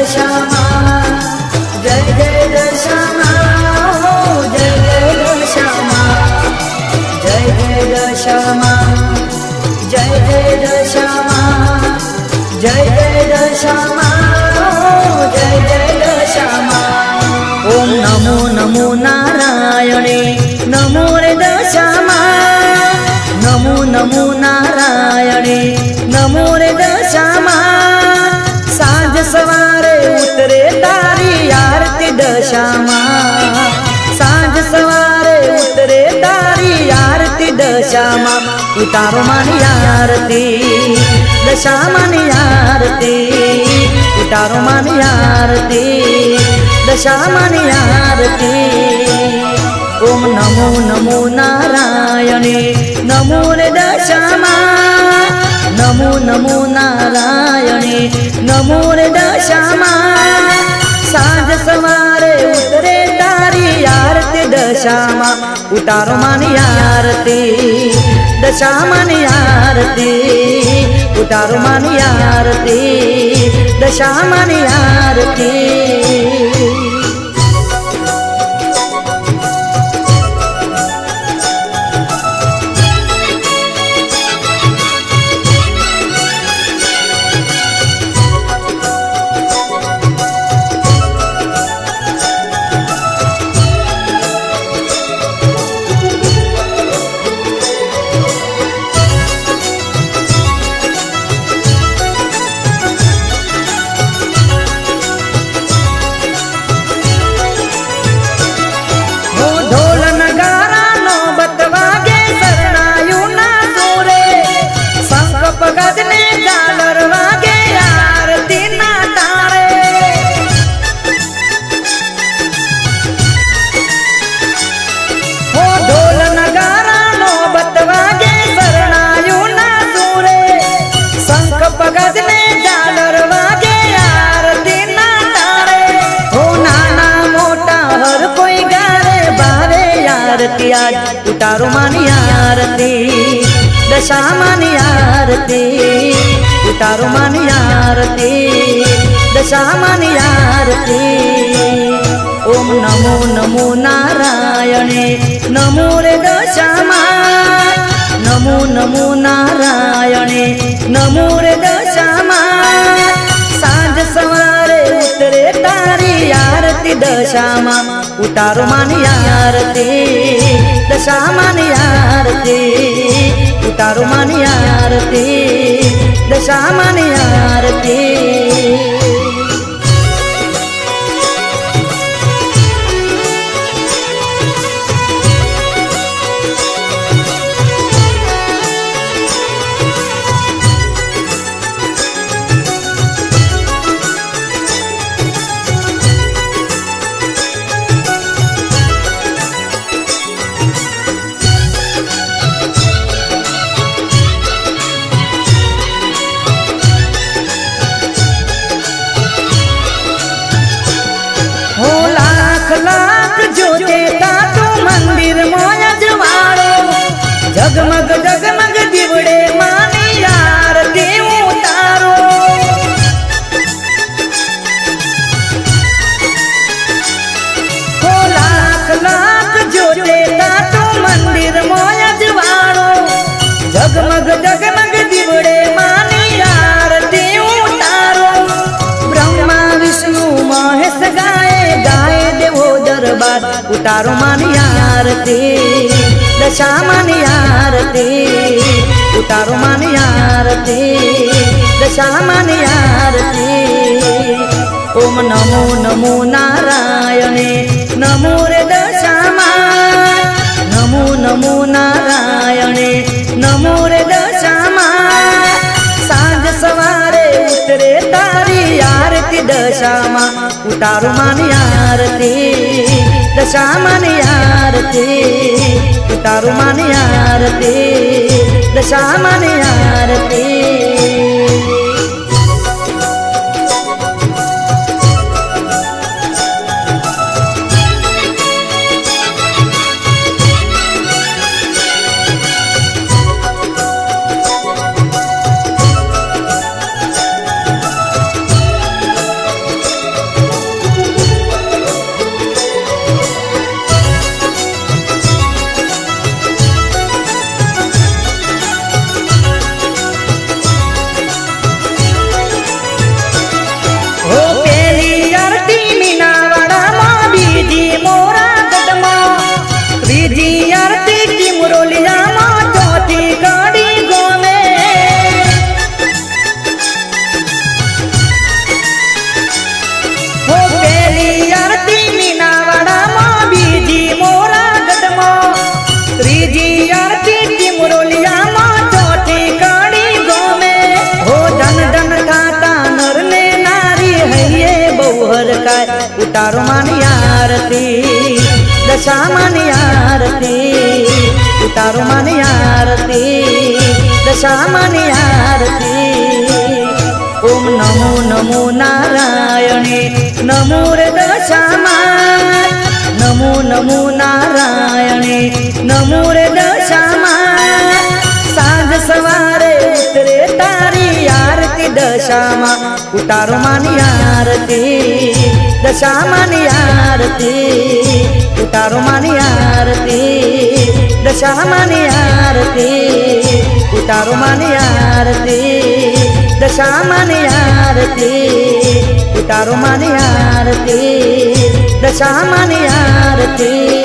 દશામા જય જય દશામા જય જય દશામા જય જય દશામા જય જય દશામા જય જય દશામા જય જય દશામા ઓમ નમો નમો નારાયણે નમો રે દશામા નમો નમો નારાયણે નમો રે દશામા સાંજ સવારે ઉતરે તારી આરતી દશામા સાંજ સવારે ઉતરે તારી આરતી દશામા ઉતારો માની આરતી દશામાની આરતી ઉતારો માની આરતી દશામાની આરતી ઓમ નમો નમો નારાયણે નમો રે દશામા નમો નમો નારાયણે નમો રે દશામા સાંજ સવારે ઉતરે તારી આરતી દશામા ઉતારો માની આરતી દશામાની આરતી ઉતારો માની આરતી દશામાની આરતી ઉતારો માની આરતી દશામાની આરતી ઉતારો માની આરતી દશામાની આરતી ઓમ નમો નમો નારાયણે નમો રે દશામા નમો નમો નારાયણે નમો રે દશામા સાંજ સવારે ઉતરે તારી આરતી દશામા ઉતારો માની આરતી દશામાની આરતી ઉતારો માની આરતી દશામાની આરતી जगमग जगमग दिवड़े मानी आरती उतारो हो लाख लाख जोते तातो मंदिर मोया जवाड़ो जगमग जगमग दिवड़े मानी आरती उतारो ब्रह्मा विष्णु महेश गाए गाए देवो दरबार उतारो मानी आरती दशामानी आरती उतारो मानी आरती दशामानी आरती ओम नमो नमो नारायणे नमो रे दशामा नमो नमो नारायणे नमो रे दशामा सांज सवारे उतरे तारी आरती दशामा उतारो मानी आरती दशामानी आरती उतारो मानी आरती दशामानी आरती શકાય ઉતારો માની આરતી દશા માની આરતી ઉતારો માની આરતી દશા માની આરતી ઓમ નમો નમો નારાયણે નમો રે દશામાં નમો નમો નારાયણે નમો રે દશામાં સાંજ સવારે ઉતરે તારી આરતી દશામાં ઉતારો માની આરતી દશા માની આરતી ઉતારો માની આરતી દશા માની આરતી ઉતારો માની આરતી દશા માની આરતી ઉતારો માની આરતી દશા માની આરતી